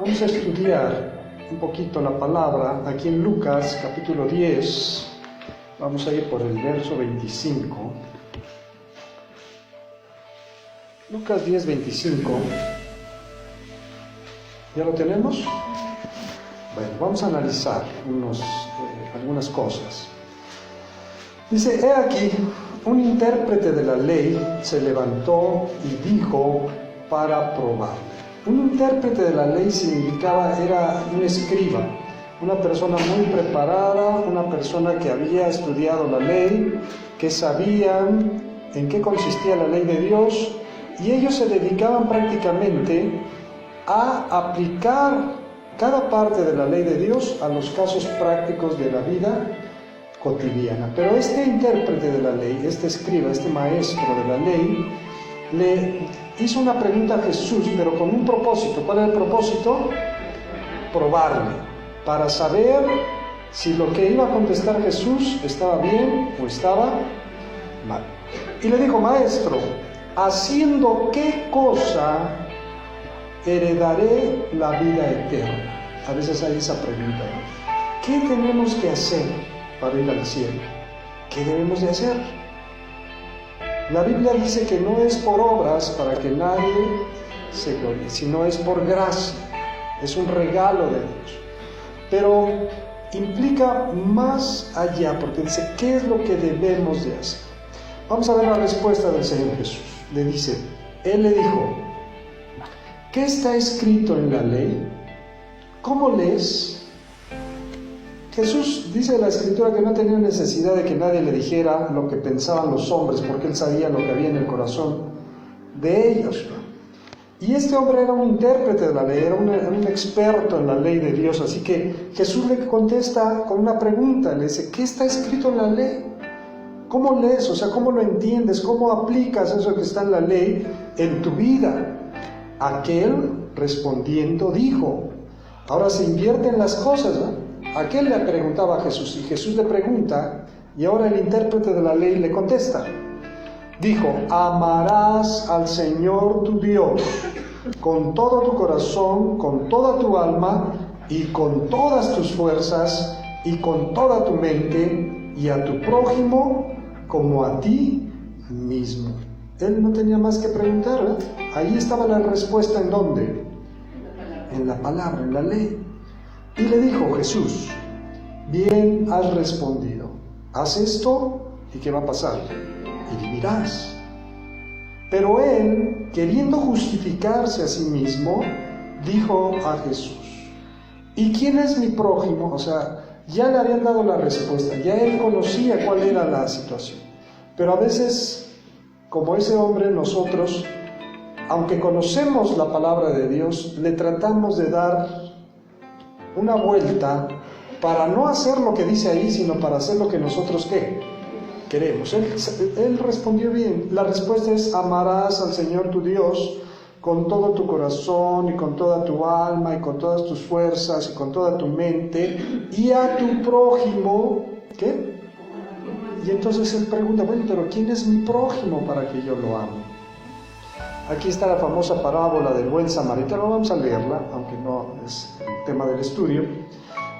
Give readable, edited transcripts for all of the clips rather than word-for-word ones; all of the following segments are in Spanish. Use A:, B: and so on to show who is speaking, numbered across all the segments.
A: Vamos a estudiar un poquito la palabra aquí en Lucas capítulo 10. Vamos a ir por el verso 25. Lucas 10, 25. ¿Ya lo tenemos? Bueno, vamos a analizar algunas cosas. Dice, he aquí, un intérprete de la ley se levantó y dijo para probarle. Un intérprete de la ley era un escriba, una persona muy preparada, una persona que había estudiado la ley, que sabían en qué consistía la ley de Dios, y ellos se dedicaban prácticamente a aplicar cada parte de la ley de Dios a los casos prácticos de la vida cotidiana. Pero este intérprete de la ley, este escriba, este maestro de la ley, le hizo una pregunta a Jesús, pero con un propósito. ¿Cuál era el propósito? Probarle, para saber si lo que iba a contestar Jesús estaba bien o estaba mal. Y le dijo, maestro, ¿haciendo qué cosa heredaré la vida eterna? A veces hay esa pregunta, ¿no? ¿Qué tenemos que hacer para ir al cielo? ¿Qué debemos de hacer? La Biblia dice que no es por obras para que nadie se gloríe, sino es por gracia, es un regalo de Dios. Pero implica más allá, porque dice, ¿qué es lo que debemos de hacer? Vamos a ver la respuesta del Señor Jesús. Le dice, Él le dijo, ¿qué está escrito en la ley? ¿Cómo lees? Jesús dice en la Escritura que no tenía necesidad de que nadie le dijera lo que pensaban los hombres, porque Él sabía lo que había en el corazón de ellos. Y este hombre era un intérprete de la ley, era un experto en la ley de Dios, así que Jesús le contesta con una pregunta, le dice, ¿qué está escrito en la ley? ¿Cómo lees? O sea, ¿cómo lo entiendes? ¿Cómo aplicas eso que está en la ley en tu vida? Aquel respondiendo dijo, ahora se invierten las cosas, ¿no? Aquel le preguntaba a Jesús y Jesús le pregunta y ahora el intérprete de la ley le contesta. Dijo, amarás al Señor tu Dios con todo tu corazón, con toda tu alma y con todas tus fuerzas y con toda tu mente y a tu prójimo como a ti mismo. Él no tenía más que preguntar, ¿verdad? Ahí estaba la respuesta. ¿En dónde? En la palabra, en la ley. Y le dijo Jesús, bien has respondido, haz esto y ¿qué va a pasar? Y vivirás. Pero él, queriendo justificarse a sí mismo, dijo a Jesús, ¿y quién es mi prójimo? O sea, ya le habían dado la respuesta, ya él conocía cuál era la situación. Pero a veces, como ese hombre, nosotros, aunque conocemos la palabra de Dios, le tratamos de dar una vuelta para no hacer lo que dice ahí, sino para hacer lo que nosotros queremos. Él respondió bien. La respuesta es, amarás al Señor tu Dios con todo tu corazón y con toda tu alma y con todas tus fuerzas y con toda tu mente y a tu prójimo, ¿qué? Y entonces él pregunta, bueno, pero ¿quién es mi prójimo para que yo lo ame? Aquí está la famosa parábola del buen samaritano, vamos a leerla, aunque no es el tema del estudio.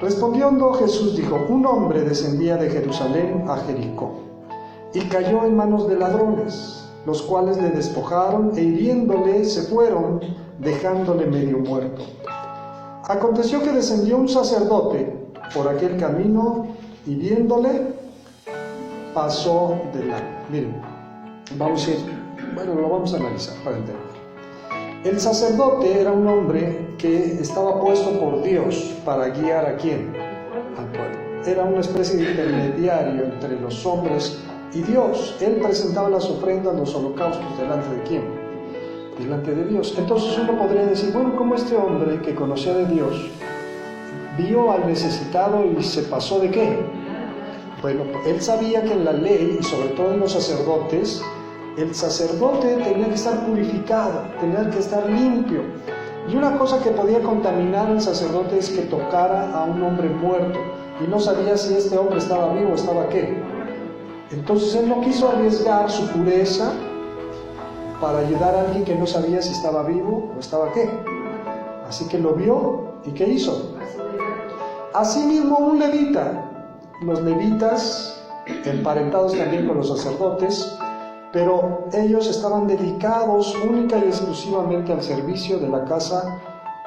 A: Respondiendo Jesús dijo, un hombre descendía de Jerusalén a Jericó y cayó en manos de ladrones, los cuales le despojaron e hiriéndole se fueron, dejándole medio muerto. Aconteció que descendió un sacerdote por aquel camino y viéndole pasó delante. Miren, lo vamos a analizar para entender. El sacerdote era un hombre que estaba puesto por Dios para guiar ¿a quién? Al pueblo. Era una especie de intermediario entre los hombres y Dios. Él presentaba las ofrendas, los holocaustos, ¿delante de quién? Delante de Dios. Entonces uno podría decir, bueno, ¿cómo este hombre que conocía de Dios vio al necesitado y se pasó de qué? Bueno, él sabía que en la ley, y sobre todo en los sacerdotes, el sacerdote tenía que estar purificado, tenía que estar limpio. Y una cosa que podía contaminar al sacerdote es que tocara a un hombre muerto y no sabía si este hombre estaba vivo o estaba qué. Entonces él no quiso arriesgar su pureza para ayudar a alguien que no sabía si estaba vivo o estaba qué. Así que lo vio, ¿y qué hizo? Asimismo un levita. Los levitas, emparentados también con los sacerdotes, pero ellos estaban dedicados única y exclusivamente al servicio de la casa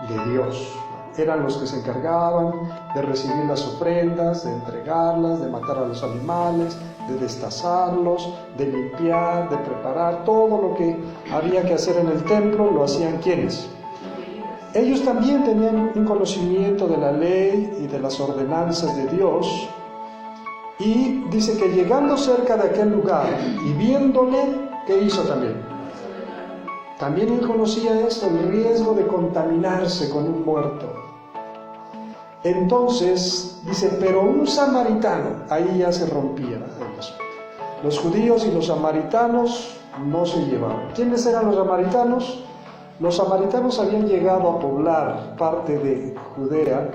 A: de Dios. Eran los que se encargaban de recibir las ofrendas, de entregarlas, de matar a los animales, de destazarlos, de limpiar, de preparar. Todo lo que había que hacer en el templo lo hacían ¿quiénes? Ellos también tenían un conocimiento de la ley y de las ordenanzas de Dios. Y dice que llegando cerca de aquel lugar y viéndole, ¿qué hizo también? También él conocía esto, el riesgo de contaminarse con un muerto. Entonces, dice, pero un samaritano, ahí ya se rompía el asunto. Los judíos y los samaritanos no se llevaban. ¿Quiénes eran los samaritanos? Los samaritanos habían llegado a poblar parte de Judea,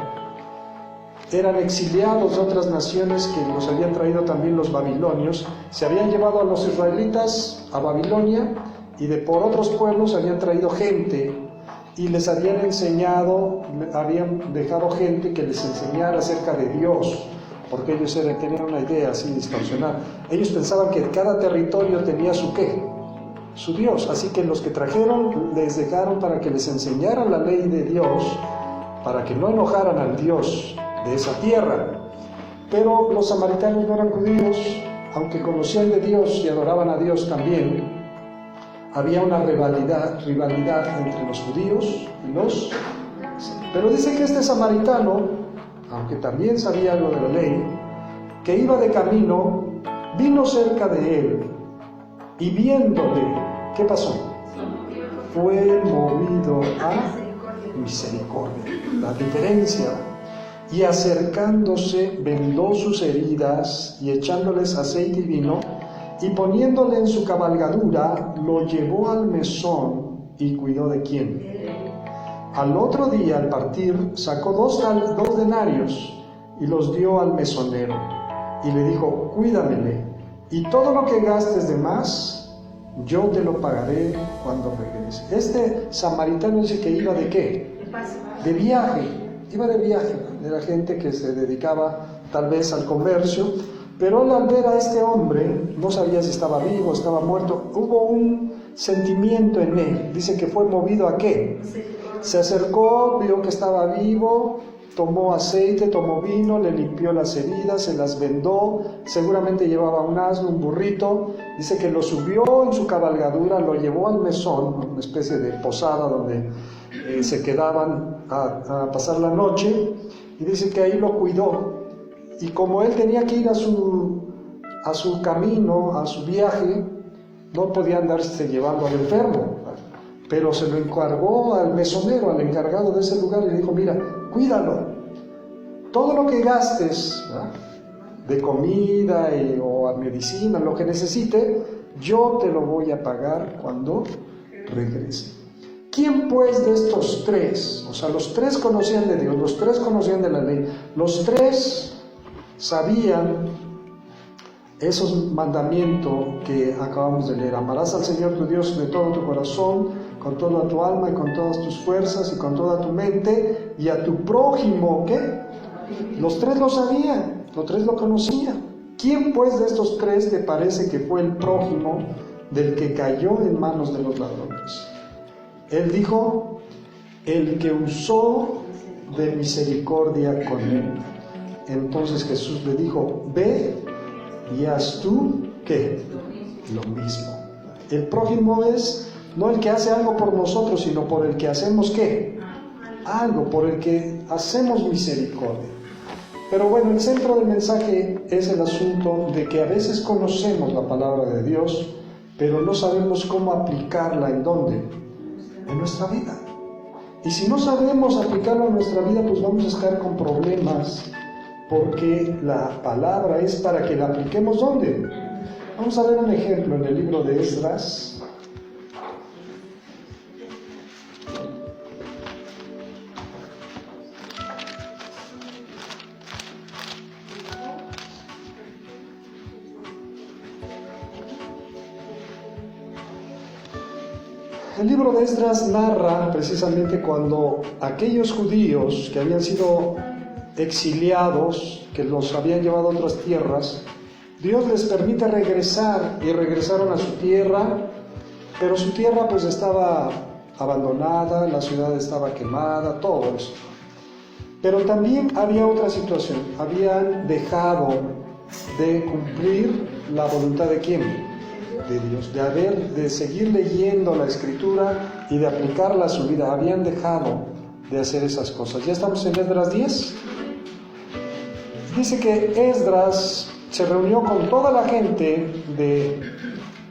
A: eran exiliados de otras naciones que los habían traído también los babilonios, se habían llevado a los israelitas a Babilonia y de por otros pueblos habían traído gente y les habían enseñado, habían dejado gente que les enseñara acerca de Dios, porque ellos tenían una idea así distorsionada. Ellos pensaban que cada territorio tenía su ¿qué? Su Dios, así que los que trajeron les dejaron para que les enseñaran la ley de Dios, para que no enojaran al Dios de esa tierra. Pero los samaritanos no eran judíos, aunque conocían de Dios y adoraban a Dios también. Había una rivalidad entre los judíos y los... Pero dice que este samaritano, aunque también sabía algo de la ley, que iba de camino, vino cerca de él y viéndole, ¿qué pasó? Fue movido a misericordia. La diferencia. Y acercándose, vendó sus heridas y echándoles aceite y vino, y poniéndole en su cabalgadura, lo llevó al mesón y cuidó de quién. Al otro día, al partir, sacó dos denarios y los dio al mesonero y le dijo, cuídamele, y todo lo que gastes de más, yo te lo pagaré cuando regrese. Este samaritano dice que iba ¿de qué? De viaje, iba de viaje, de la gente que se dedicaba tal vez al comercio, pero él al ver a este hombre, no sabía si estaba vivo, estaba muerto, hubo un sentimiento en él, dice que fue movido ¿a qué? Se acercó, vio que estaba vivo, tomó aceite, tomó vino, le limpió las heridas, se las vendó, seguramente llevaba un asno, un burrito, dice que lo subió en su cabalgadura, lo llevó al mesón, una especie de posada donde se quedaban a pasar la noche, y dice que ahí lo cuidó, y como él tenía que ir a su camino, a su viaje, no podía andarse llevando al enfermo, pero se lo encargó al mesonero, al encargado de ese lugar, y le dijo, mira, cuídalo, todo lo que gastes, ¿verdad?, de comida o a medicina, lo que necesite, yo te lo voy a pagar cuando regrese. ¿Quién pues de estos tres, o sea, los tres conocían de Dios, los tres conocían de la ley, los tres sabían esos mandamientos que acabamos de leer? Amarás al Señor tu Dios de todo tu corazón, con toda tu alma y con todas tus fuerzas y con toda tu mente, y a tu prójimo, ¿qué? Los tres lo sabían, los tres lo conocían. ¿Quién pues de estos tres te parece que fue el prójimo del que cayó en manos de los ladrones? Él dijo, el que usó de misericordia con él. Entonces Jesús le dijo, ve y haz tú, ¿qué? Lo mismo. El prójimo es no el que hace algo por nosotros, sino por el que hacemos, ¿qué? Algo, por el que hacemos misericordia. Pero bueno, el centro del mensaje es el asunto de que a veces conocemos la palabra de Dios, pero no sabemos cómo aplicarla. ¿En dónde? En nuestra vida. Y si no sabemos aplicarla en nuestra vida, pues vamos a estar con problemas, porque la palabra es para que la apliquemos. ¿Dónde? Vamos a ver un ejemplo en el libro de Esdras. El libro de Esdras narra precisamente cuando aquellos judíos que habían sido exiliados, que los habían llevado a otras tierras, Dios les permite regresar y regresaron a su tierra, pero su tierra pues estaba abandonada, la ciudad estaba quemada, todo eso. Pero también había otra situación, habían dejado de cumplir la voluntad de ¿quién? De Dios, de seguir leyendo la Escritura y de aplicarla a su vida. Habían dejado de hacer esas cosas. Ya estamos en Esdras 10. Dice que Esdras se reunió con toda la gente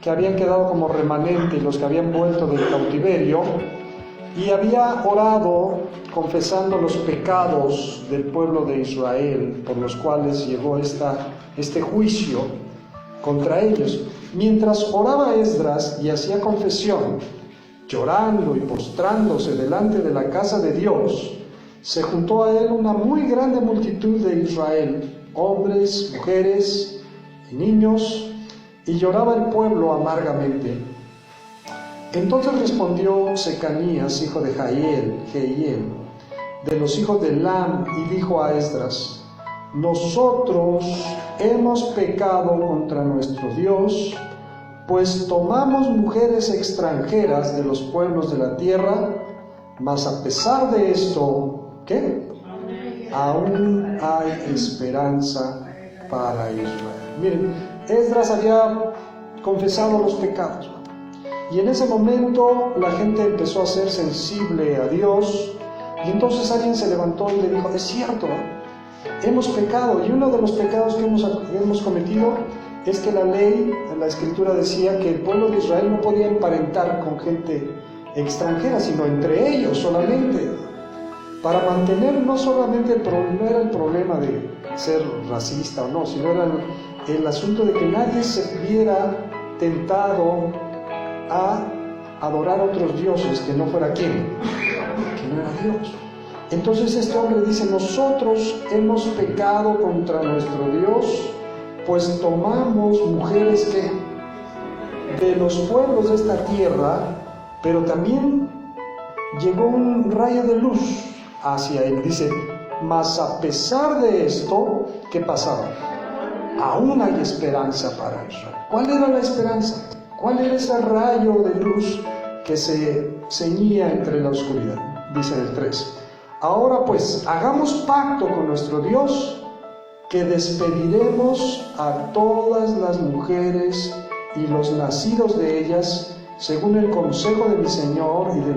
A: que habían quedado como remanente y los que habían vuelto del cautiverio, y había orado confesando los pecados del pueblo de Israel por los cuales llegó este juicio contra ellos. Mientras oraba Esdras y hacía confesión, llorando y postrándose delante de la casa de Dios, se juntó a él una muy grande multitud de Israel, hombres, mujeres y niños, y lloraba el pueblo amargamente. Entonces respondió Secanías, hijo de Jehiel, de los hijos de Elam, y dijo a Esdras: nosotros hemos pecado contra nuestro Dios, pues tomamos mujeres extranjeras de los pueblos de la tierra, mas a pesar de esto, ¿qué? Aún hay esperanza para Israel. Miren, Esdras había confesado los pecados, y en ese momento la gente empezó a ser sensible a Dios, y entonces alguien se levantó y le dijo: es cierto, hemos pecado, y uno de los pecados que hemos cometido es que la ley, la Escritura decía que el pueblo de Israel no podía emparentar con gente extranjera, sino entre ellos solamente, para mantener no solamente no era el problema de ser racista o no, sino era el asunto de que nadie se viera tentado a adorar a otros dioses que no fuera ¿quién? Que no era Dios. Entonces este hombre dice: nosotros hemos pecado contra nuestro Dios, pues tomamos mujeres que de los pueblos de esta tierra, pero también llegó un rayo de luz hacia él. Dice: mas a pesar de esto, ¿qué pasaba? Aún hay esperanza para Israel. ¿Cuál era la esperanza? ¿Cuál era ese rayo de luz que se ceñía entre la oscuridad? Dice el 3. Ahora pues, hagamos pacto con nuestro Dios, que despediremos a todas las mujeres y los nacidos de ellas, según el consejo de mi Señor y del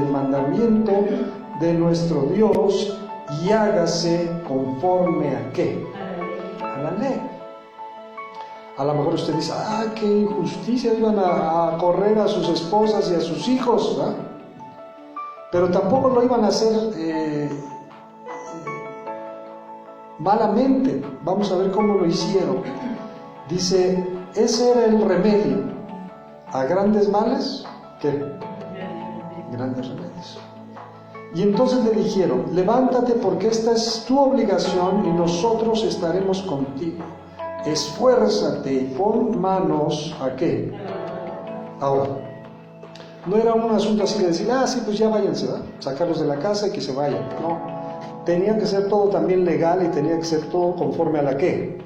A: mandamiento de nuestro Dios, y hágase conforme a ¿qué? A la ley. A lo mejor usted dice: qué injusticia, iban a correr a sus esposas y a sus hijos, ¿verdad? Pero tampoco lo iban a hacer malamente. Vamos a ver cómo lo hicieron. Dice: ese era el remedio a grandes males, ¿qué? Grandes remedios. Y entonces le dijeron: levántate, porque esta es tu obligación y nosotros estaremos contigo. Esfuérzate y pon manos ¿a qué? Ahora, no era un asunto así de decir: sí, pues ya váyanse, ¿verdad? Sacarlos de la casa y que se vayan. No, tenía que ser todo también legal y tenía que ser todo conforme a la ¿qué?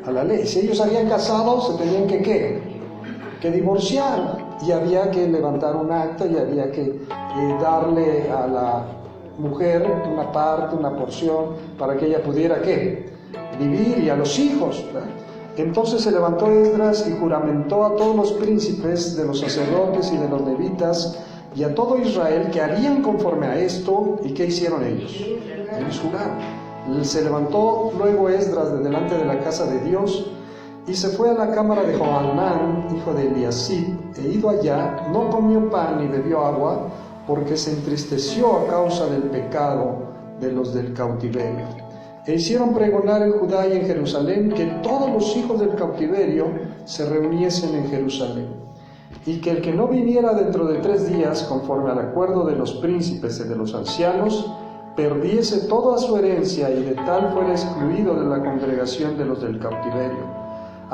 A: A la ley. Si ellos habían casado, se tenían que ¿qué? Que divorciar, y había que levantar un acta y había que darle a la mujer una parte, una porción, para que ella pudiera ¿qué? Vivir, y a los hijos, ¿verdad? Entonces se levantó Esdras y juramentó a todos los príncipes de los sacerdotes y de los levitas y a todo Israel que harían conforme a esto. ¿Y qué hicieron ellos? Ellos juraron. Se levantó luego Esdras de delante de la casa de Dios y se fue a la cámara de Johanán, hijo de Eliasib, e ido allá, no comió pan ni bebió agua, porque se entristeció a causa del pecado de los del cautiverio. E hicieron pregonar en Judá y en Jerusalén que todos los hijos del cautiverio se reuniesen en Jerusalén, y que el que no viniera dentro de 3 días, conforme al acuerdo de los príncipes y de los ancianos, perdiese toda su herencia, y de tal fuera excluido de la congregación de los del cautiverio.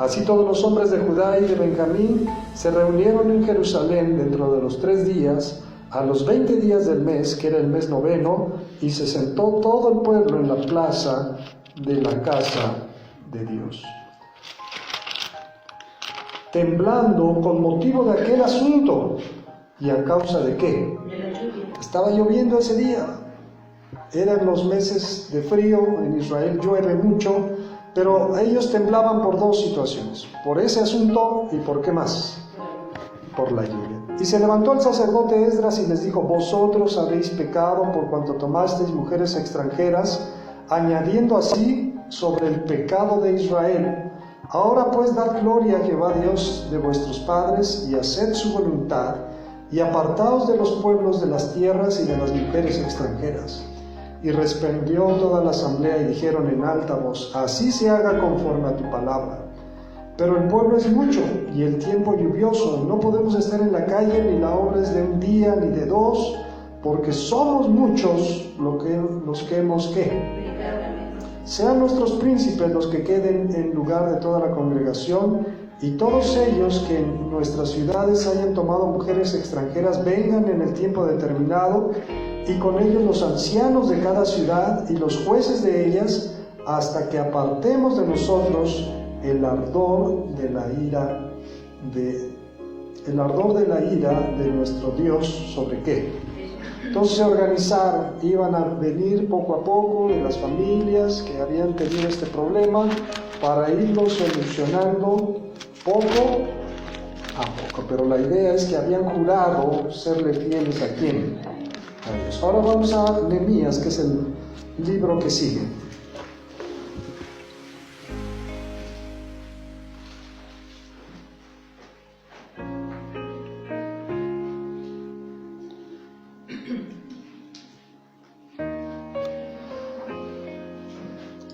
A: Así todos los hombres de Judá y de Benjamín se reunieron en Jerusalén dentro de los 3 días, a los 20 días del mes, que era el mes 9, y se sentó todo el pueblo en la plaza de la casa de Dios, temblando con motivo de aquel asunto. ¿Y a causa de qué? Estaba lloviendo ese día. Eran los meses de frío, en Israel llueve mucho, pero ellos temblaban por 2 situaciones, por ese asunto y por qué más, por la lluvia. Y se levantó el sacerdote Esdras y les dijo: vosotros habéis pecado por cuanto tomasteis mujeres extranjeras, añadiendo así sobre el pecado de Israel. Ahora pues dad gloria a Jehová Dios de vuestros padres y haced su voluntad, y apartaos de los pueblos de las tierras y de las mujeres extranjeras. Y respondió toda la asamblea y dijeron en alta voz: así se haga conforme a tu palabra. Pero el pueblo es mucho y el tiempo lluvioso, no podemos estar en la calle, ni la obra es de un día ni de 2, porque somos muchos los que hemos ¿qué? Sean nuestros príncipes los que queden en lugar de toda la congregación, y todos ellos que en nuestras ciudades hayan tomado mujeres extranjeras vengan en el tiempo determinado, y con ellos los ancianos de cada ciudad y los jueces de ellas, hasta que apartemos de nosotros el ardor de la ira de nuestro Dios. ¿Sobre qué? Entonces se organizaron, iban a venir poco a poco de las familias que habían tenido este problema para irlo solucionando poco a poco, pero la idea es que habían jurado serle fieles a quién, a Dios. Ahora vamos a Nehemías, que es el libro que sigue.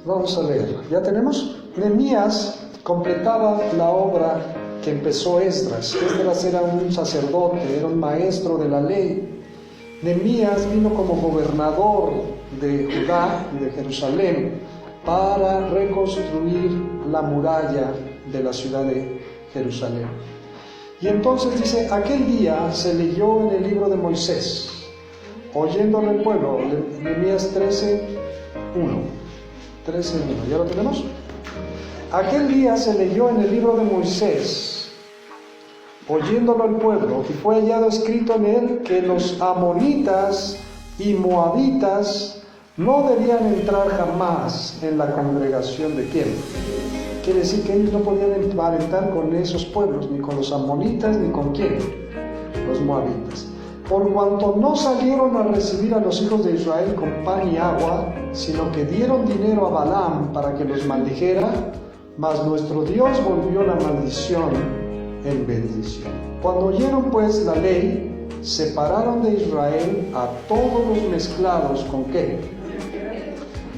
A: Vamos a leer. ¿Ya tenemos? Nehemías completaba la obra que empezó Esdras. Esdras era un sacerdote, era un maestro de la ley. Nehemías vino como gobernador de Judá y de Jerusalén para reconstruir la muralla de la ciudad de Jerusalén. Y entonces dice: aquel día se leyó en el libro de Moisés, oyéndolo el pueblo. Nehemías 13:1. 13:1, ¿ya lo tenemos? Aquel día se leyó en el libro de Moisés, oyéndolo el pueblo, y fue hallado escrito en él que los amonitas y moabitas no debían entrar jamás en la congregación de ¿quién? Quiere decir que ellos no podían emparentar con esos pueblos, ni con los amonitas, ni con ¿quién? Los moabitas. Por cuanto no salieron a recibir a los hijos de Israel con pan y agua, sino que dieron dinero a Balaam para que los maldijera, mas nuestro Dios volvió la maldición en bendición. Cuando oyeron pues la ley, separaron de Israel a todos los mezclados con ¿qué?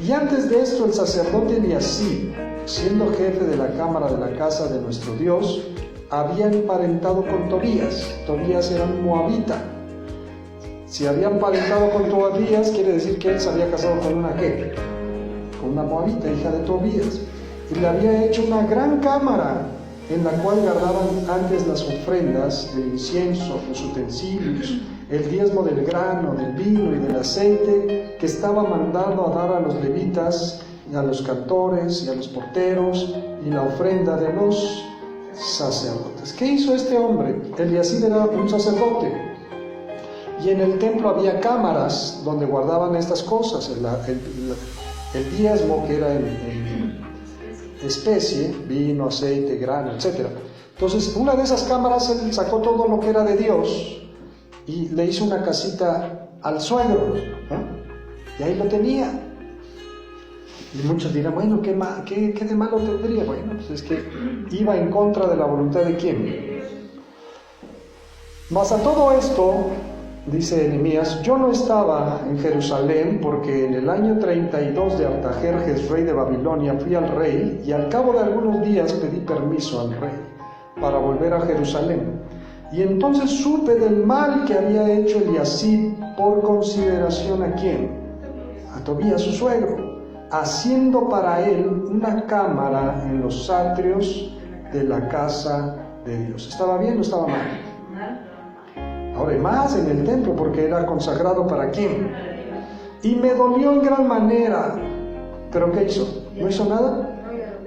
A: Y antes de esto el sacerdote Eliasib, siendo jefe de la cámara de la casa de nuestro Dios, había emparentado con Tobías. Tobías era un moabita. Si había emparentado con Tobías, quiere decir que él se había casado con una ¿qué? Con una moabita, hija de Tobías. Y le había hecho una gran cámara en la cual guardaban antes las ofrendas, el incienso, los utensilios, el diezmo del grano, del vino y del aceite que estaba mandado a dar a los levitas, y a los cantores y a los porteros, y la ofrenda de los sacerdotes. ¿Qué hizo este hombre? Eliasib era un sacerdote, y en el templo había cámaras donde guardaban estas cosas, el diezmo, que era en especie, vino, aceite, grano, etc. Entonces, una de esas cámaras él sacó todo lo que era de Dios y le hizo una casita al suegro, ¿no? Y ahí lo tenía. Y muchos dirán: bueno, ¿qué de malo tendría? Bueno, pues es que iba en contra de la voluntad de ¿quién? Mas a todo esto, dice Nehemías, yo no estaba en Jerusalén, porque en el año 32 de Artajerjes, rey de Babilonia, fui al rey, y al cabo de algunos días pedí permiso al rey para volver a Jerusalén. Y entonces supe del mal que había hecho Eliasib por consideración ¿a quién? A Tobías, su suegro, haciendo para él una cámara en los atrios de la casa de Dios. ¿Estaba bien o estaba mal? Ahora, y más en el templo, porque era consagrado ¿para quién? Y me dolió en gran manera. ¿Pero qué hizo? ¿No hizo nada?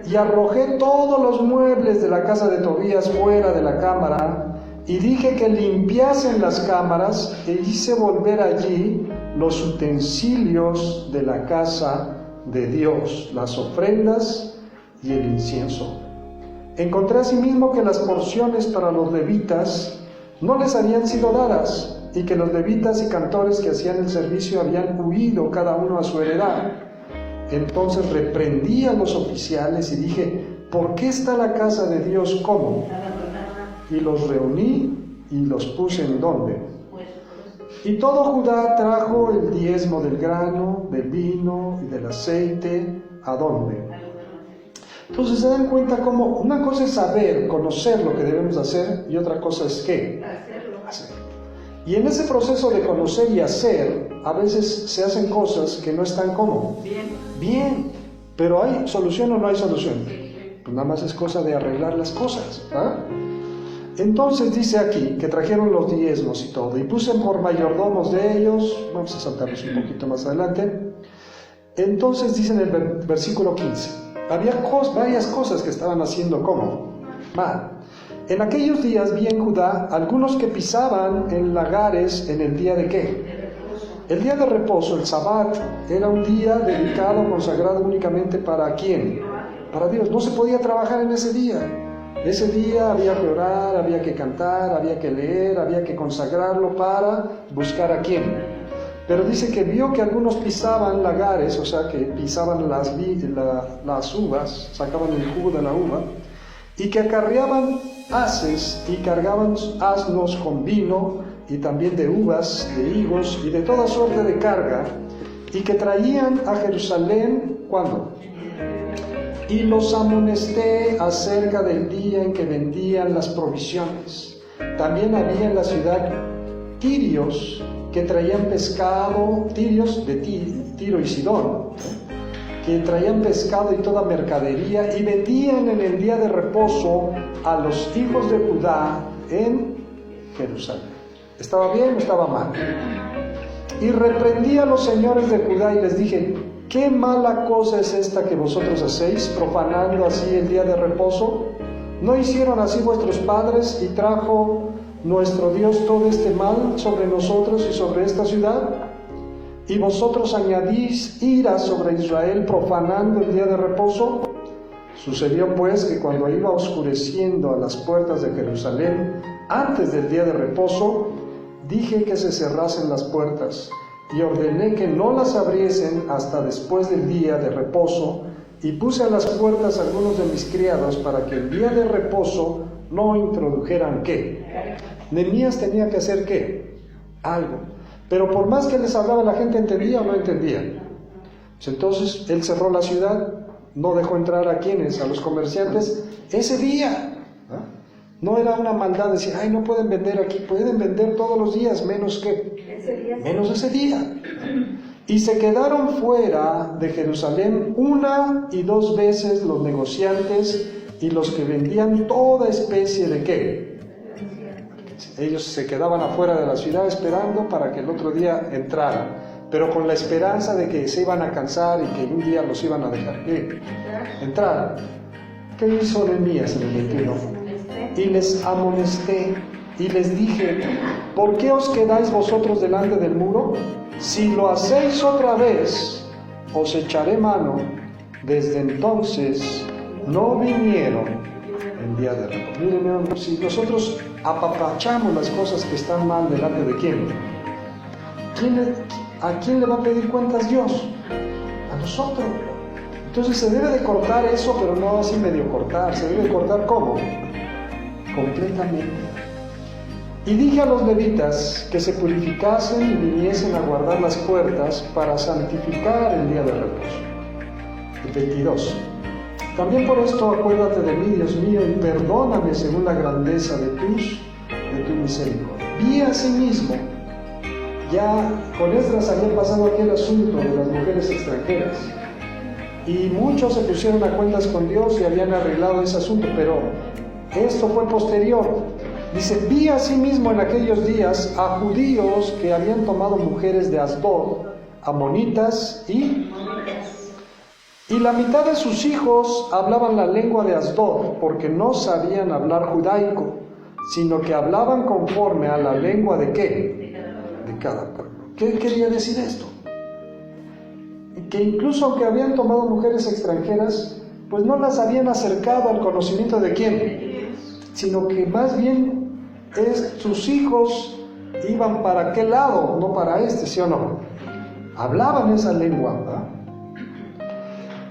A: Y arrojé todos los muebles de la casa de Tobías fuera de la cámara, y dije que limpiasen las cámaras, e hice volver allí los utensilios de la casa de Dios, las ofrendas y el incienso. Encontré asimismo que las porciones para los levitas no les habían sido dadas, y que los levitas y cantores que hacían el servicio habían huido cada uno a su heredad. Entonces reprendí a los oficiales y dije: ¿por qué está la casa de Dios como? Y los reuní y los puse en ¿dónde? Y todo Judá trajo el diezmo del grano, del vino y del aceite. ¿A dónde? Entonces se dan cuenta como una cosa es saber, conocer lo que debemos hacer, y otra cosa es ¿qué? Hacer. Y en ese proceso de conocer y hacer, a veces se hacen cosas que no están como bien, pero ¿hay solución o no hay solución? Pues nada más es cosa de arreglar las cosas, ¿ah? Entonces dice aquí que trajeron los diezmos y todo, y puse por mayordomos de ellos. Vamos a saltarnos un poquito más adelante. Entonces dice en el versículo 15, había varias cosas que estaban haciendo como mal. En aquellos días vi en Judá algunos que pisaban en lagares en el día de ¿qué? El día de reposo, el Sabbat, era un día dedicado, consagrado únicamente ¿para quién? Para Dios. No se podía trabajar en ese día. Ese día había que orar, había que cantar, había que leer, había que consagrarlo para buscar a quién. Pero dice que vio que algunos pisaban lagares, o sea que pisaban las uvas, sacaban el jugo de la uva, y que acarreaban haces y cargaban asnos con vino y también de uvas, de higos y de toda suerte de carga, y que traían a Jerusalén, ¿cuándo? Y los amonesté acerca del día en que vendían las provisiones. También había en la ciudad tirios que traían pescado, tirios de Tiro y Sidón, que traían pescado y toda mercadería, y vendían en el día de reposo a los hijos de Judá en Jerusalén. ¿Estaba bien o estaba mal? Y reprendí a los señores de Judá y les dije: ¿qué mala cosa es esta que vosotros hacéis, profanando así el día de reposo? ¿No hicieron así vuestros padres, y trajo nuestro Dios todo este mal sobre nosotros y sobre esta ciudad? ¿Y vosotros añadís ira sobre Israel, profanando el día de reposo? Sucedió pues que cuando iba oscureciendo a las puertas de Jerusalén, antes del día de reposo, dije que se cerrasen las puertas, y ordené que no las abriesen hasta después del día de reposo, y puse a las puertas a algunos de mis criados para que el día de reposo no introdujeran ¿qué? Nehemías tenía que hacer ¿qué? Algo. Pero por más que les hablaba, la gente entendía o no entendía. Entonces él cerró la ciudad, no dejó entrar a quienes, a los comerciantes, ese día. No era una maldad decir, ay, no pueden vender aquí, pueden vender todos los días, menos que menos ese día. Y se quedaron fuera de Jerusalén 1 y 2 veces los negociantes y los que vendían toda especie de ¿qué? Ellos se quedaban afuera de la ciudad esperando para que el otro día entraran, pero con la esperanza de que se iban a cansar y que un día los iban a dejar entrar. ¿Qué hizo Nehemías en el 21? Y les amonesté y les dije: ¿por qué os quedáis vosotros delante del muro? Si lo hacéis otra vez, os echaré mano. Desde entonces no vinieron el día de reposo. Miren, si nosotros apapachamos las cosas que están mal delante de ¿quién? ¿A quién le va a pedir cuentas Dios? A nosotros. Entonces se debe de cortar eso, pero no así medio cortar. Se debe cortar ¿cómo? Completamente. Y dije a los levitas que se purificasen y viniesen a guardar las puertas para santificar el día de reposo. El 22. También por esto acuérdate de mí, Dios mío, y perdóname según la grandeza de tu misericordia. Vi asimismo, ya con Esdras había pasado aquel asunto de las mujeres extranjeras, y muchos se pusieron a cuentas con Dios y habían arreglado ese asunto, pero Esto fue posterior. Dice, vi asimismo en aquellos días a judíos que habían tomado mujeres de Asdod, amonitas y la mitad de sus hijos hablaban la lengua de Asdod, porque no sabían hablar judaico, sino que hablaban conforme a la lengua de ¿qué? De cada pueblo. ¿Qué quería decir esto? Que incluso aunque habían tomado mujeres extranjeras, pues no las habían acercado al conocimiento de quién, sino que más bien sus hijos iban para aquel lado, no para este, ¿sí o no? Hablaban esa lengua, ¿verdad?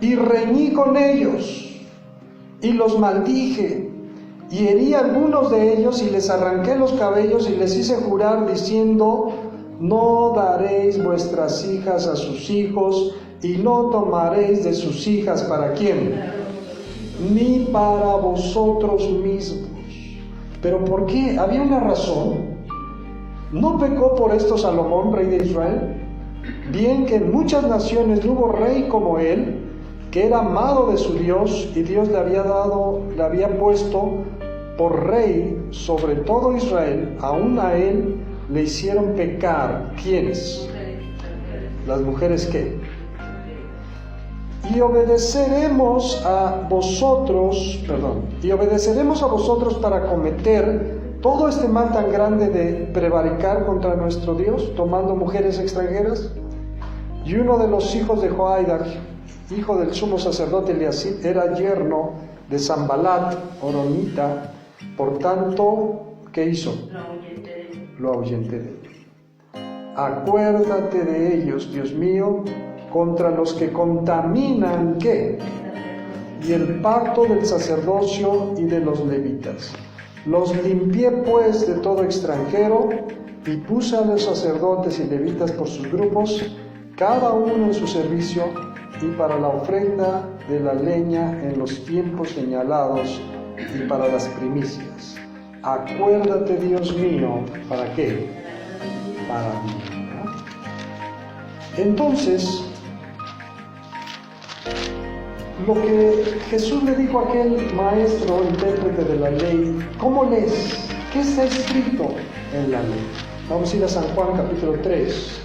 A: Y reñí con ellos, y los maldije, y herí a algunos de ellos, y les arranqué los cabellos, y les hice jurar, diciendo, no daréis vuestras hijas a sus hijos, y no tomaréis de sus hijas, ¿para quién? Ni para vosotros mismos. ¿Pero por qué? Había una razón. ¿No pecó por esto Salomón, rey de Israel? Bien que en muchas naciones no hubo rey como él, que era amado de su Dios, y Dios le había puesto por rey sobre todo Israel. Aún a él le hicieron pecar. ¿Quiénes? Las mujeres, ¿qué? Y obedeceremos a vosotros para cometer todo este mal tan grande de prevaricar contra nuestro Dios, tomando mujeres extranjeras. Y uno de los hijos de Joiada, hijo del sumo sacerdote Eliasib, era yerno de Sanbalat, horonita. Por tanto, ¿qué hizo? Lo ahuyenté de ellos. Acuérdate de ellos, Dios mío, contra los que contaminan, ¿qué? Y el pacto del sacerdocio y de los levitas. Los limpié pues de todo extranjero, y puse a los sacerdotes y levitas por sus grupos, cada uno en su servicio, y para la ofrenda de la leña en los tiempos señalados, y para las primicias. Acuérdate, Dios mío, ¿para qué? Para mí, ¿no? Entonces, lo que Jesús le dijo a aquel maestro, intérprete de la ley, ¿cómo lees? ¿Qué está escrito en la ley? Vamos a ir a San Juan capítulo 3,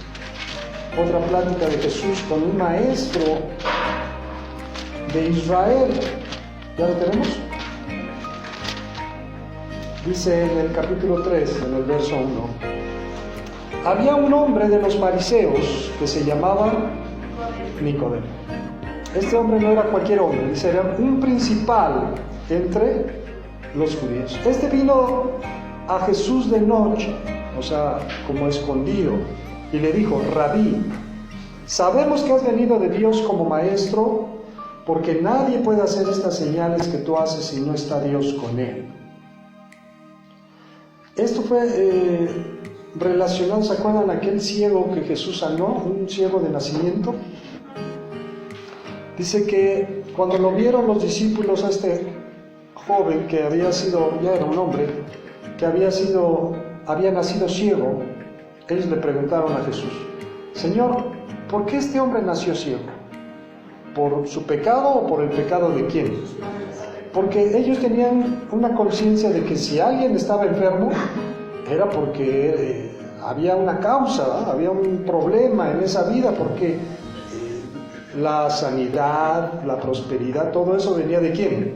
A: otra plática de Jesús con un maestro de Israel. ¿Ya lo tenemos? Dice en el capítulo 3, en el verso 1, había un hombre de los fariseos que se llamaba Nicodemo. Este hombre no era cualquier hombre, dice, era un principal entre los judíos. Este vino a Jesús de noche, o sea, como escondido, y le dijo, Rabí, sabemos que has venido de Dios como maestro, porque nadie puede hacer estas señales que tú haces si no está Dios con él. Esto fue relacionado, ¿se acuerdan aquel ciego que Jesús sanó? Un ciego de nacimiento. Dice que cuando lo vieron los discípulos a este joven que había sido, ya era un hombre, que había nacido ciego, ellos le preguntaron a Jesús, Señor, ¿por qué este hombre nació ciego? ¿Por su pecado o por el pecado de quién? Porque ellos tenían una conciencia de que si alguien estaba enfermo, era porque había una causa, ¿verdad? Había un problema en esa vida, porque la sanidad, la prosperidad, todo eso venía de quién.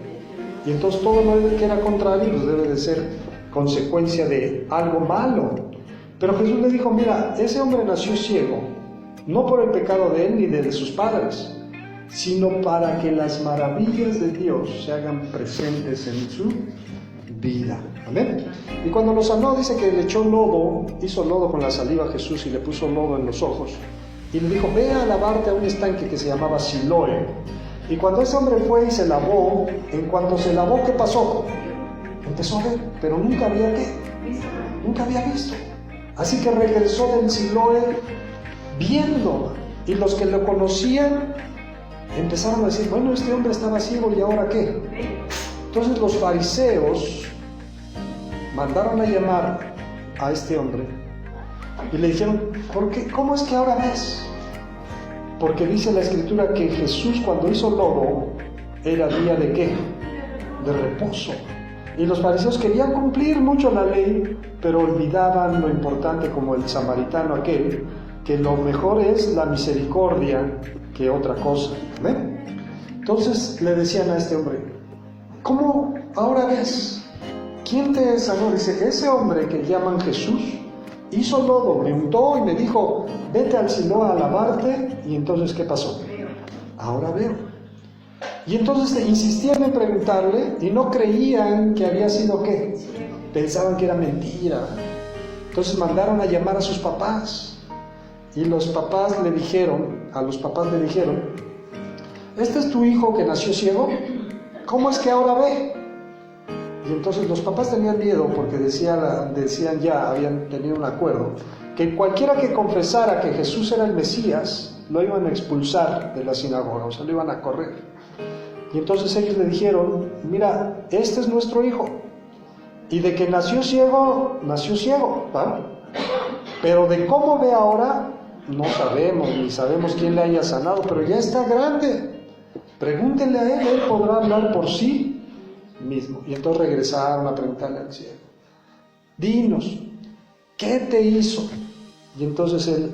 A: Y entonces todo lo que era contrario pues debe de ser consecuencia de algo malo. Pero Jesús le dijo, mira, ese hombre nació ciego, no por el pecado de él ni de sus padres, sino para que las maravillas de Dios se hagan presentes en su vida. ¿Amén? Y cuando lo sanó, dice que le echó lodo, hizo lodo con la saliva a Jesús y le puso lodo en los ojos. Y le dijo, ve a lavarte a un estanque que se llamaba Siloé. Y cuando ese hombre fue y se lavó, en cuanto se lavó, ¿qué pasó? Empezó a ver, pero nunca había ¿qué? Nunca había visto. Así que regresó del Siloé viendo. Y los que lo conocían empezaron a decir, bueno, este hombre estaba ciego y ahora ¿qué? Entonces los fariseos mandaron a llamar a este hombre y le dijeron, ¿por qué? ¿Cómo es que ahora ves? Porque dice la Escritura que Jesús cuando hizo lodo era día de ¿qué? De reposo. Y los fariseos querían cumplir mucho la ley, pero olvidaban lo importante, como el samaritano aquel, que lo mejor es la misericordia que otra cosa. ¿Ven? Entonces le decían a este hombre, ¿cómo ahora ves? ¿Quién te sanó? Dice, ese hombre que llaman Jesús hizo lodo, me untó y me dijo, vete al Siloé a lavarte. Y entonces, ¿qué pasó? Ahora veo. Y entonces insistían en preguntarle y no creían que había sido ¿qué? Pensaban que era mentira. Entonces mandaron a llamar a sus papás. Y los papás le dijeron, ¿este es tu hijo que nació ciego? ¿Cómo es que ahora ve? Y entonces los papás tenían miedo porque decían ya, habían tenido un acuerdo, que cualquiera que confesara que Jesús era el Mesías, lo iban a expulsar de la sinagoga, o sea, lo iban a correr. Y entonces ellos le dijeron, mira, este es nuestro hijo, y de que nació ciego, ¿va? Pero de cómo ve ahora, no sabemos, ni sabemos quién le haya sanado, pero ya está grande. Pregúntenle a él podrá hablar por sí mismo. Y entonces regresaron a preguntarle al ciego, dinos, ¿qué te hizo? Y entonces el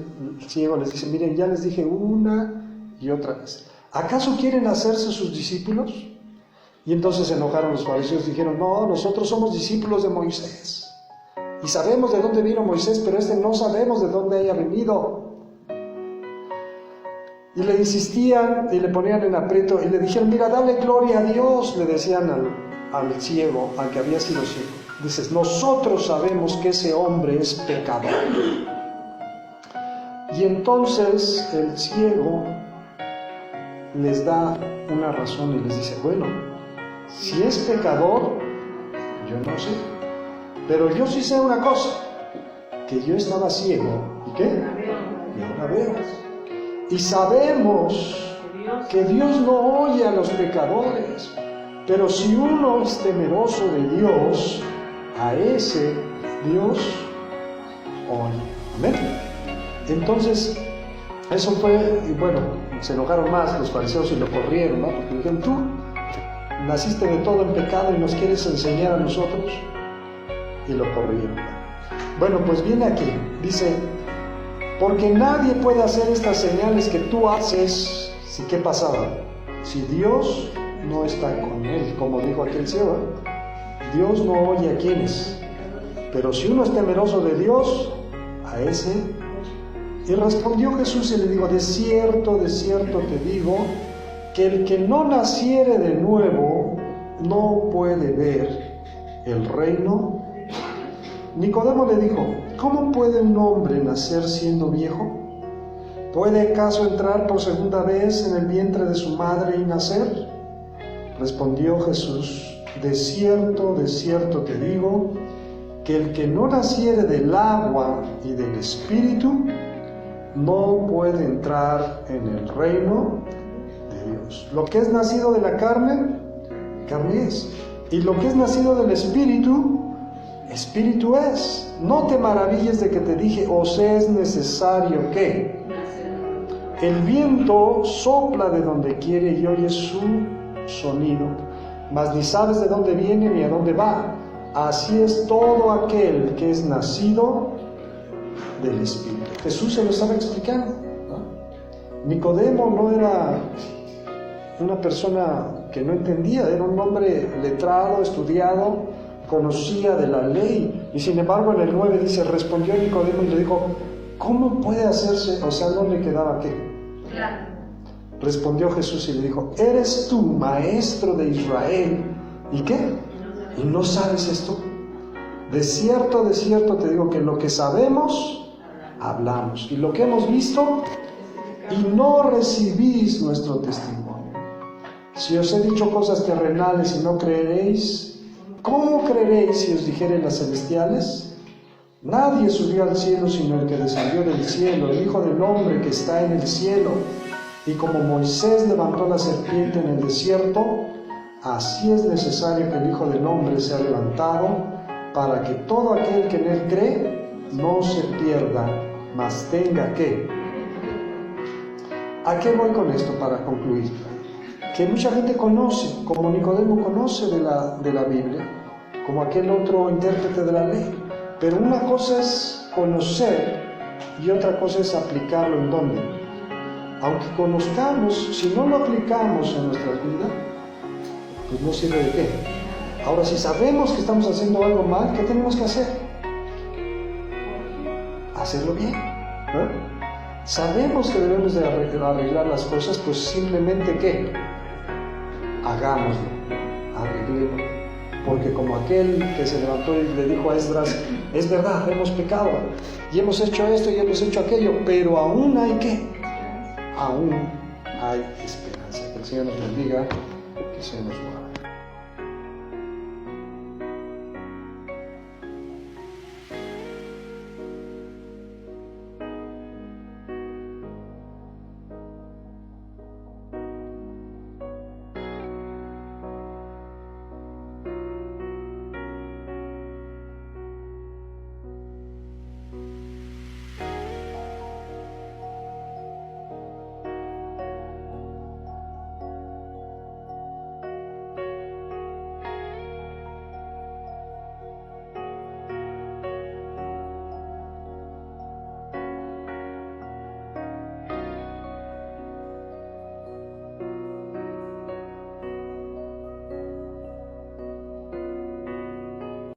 A: ciego les dice, miren, ya les dije una y otra vez, ¿acaso quieren hacerse sus discípulos? Y entonces se enojaron los fariseos y dijeron, no, nosotros somos discípulos de Moisés y sabemos de dónde vino Moisés, pero no sabemos de dónde haya venido. Y le insistían y le ponían en aprieto y le dijeron, mira, dale gloria a Dios, le decían al ciego, al que había sido ciego. Dices, nosotros sabemos que ese hombre es pecador. Y entonces el ciego les da una razón y les dice, bueno, si es pecador, yo no sé, pero yo sí sé una cosa, que yo estaba ciego, ¿y qué? Y ahora veo. Y sabemos que Dios no oye a los pecadores, pero si uno es temeroso de Dios, a ese Dios oye. ¿Amén? Entonces, eso fue, y bueno, se enojaron más los fariseos y lo corrieron, ¿no? Porque dijeron, tú naciste de todo en pecado y nos quieres enseñar a nosotros, y lo corrieron. Bueno, pues viene aquí, dice, porque nadie puede hacer estas señales que tú haces, si ¿qué pasaba? Si Dios no está con él, como dijo aquel ciego, Dios no oye a quienes, pero si uno es temeroso de Dios, a ese. Y respondió Jesús y le dijo, de cierto te digo, que el que no naciere de nuevo, no puede ver el reino. Nicodemo le dijo, ¿cómo puede un hombre nacer siendo viejo? ¿Puede acaso entrar por segunda vez en el vientre de su madre y nacer? Respondió Jesús, de cierto te digo, que el que no naciere del agua y del Espíritu, no puede entrar en el reino de Dios. Lo que es nacido de la carne, carne es. Y lo que es nacido del Espíritu, Espíritu es. No te maravilles de que te dije, os es necesario que el viento sopla de donde quiere y oyes su sonido, mas ni sabes de dónde viene ni a dónde va. Así es todo aquel que es nacido del Espíritu. Jesús se lo estaba explicando, ¿no? Nicodemo no era una persona que no entendía, era un hombre letrado, estudiado, conocía de la ley, y sin embargo en el 9 dice, respondió Nicodemo y le dijo, ¿cómo puede hacerse? O sea, no le quedaba qué. Claro. Respondió Jesús y le dijo, ¿eres tú maestro de Israel? ¿Y qué? ¿Y no sabes esto? De cierto te digo que lo que sabemos, hablamos, y lo que hemos visto, y no recibís nuestro testimonio. Si os he dicho cosas terrenales y no creeréis, ¿cómo creeréis si os dijere las celestiales? Nadie subió al cielo sino el que descendió del cielo, el Hijo del Hombre que está en el cielo. Y como Moisés levantó la serpiente en el desierto, así es necesario que el Hijo del Hombre sea levantado, para que todo aquel que en él cree no se pierda, mas tenga que. ¿A qué voy con esto para concluir? Que mucha gente conoce, como Nicodemo conoce de la Biblia, como aquel otro intérprete de la ley. Pero una cosa es conocer y otra cosa es aplicarlo en dónde. Aunque conozcamos, si no lo aplicamos en nuestras vidas, pues no sirve de qué. Ahora, si sabemos que estamos haciendo algo mal, ¿qué tenemos que hacer? Hacerlo bien, ¿no? Sabemos que debemos de arreglar las cosas, pues simplemente ¿qué? Hagámoslo, arreglémoslo. Porque como aquel que se levantó y le dijo a Esdras, es verdad, hemos pecado, y hemos hecho esto y hemos hecho aquello, pero aún hay ¿qué? Aún hay esperanza. Que el Señor nos bendiga, que se nos guarde.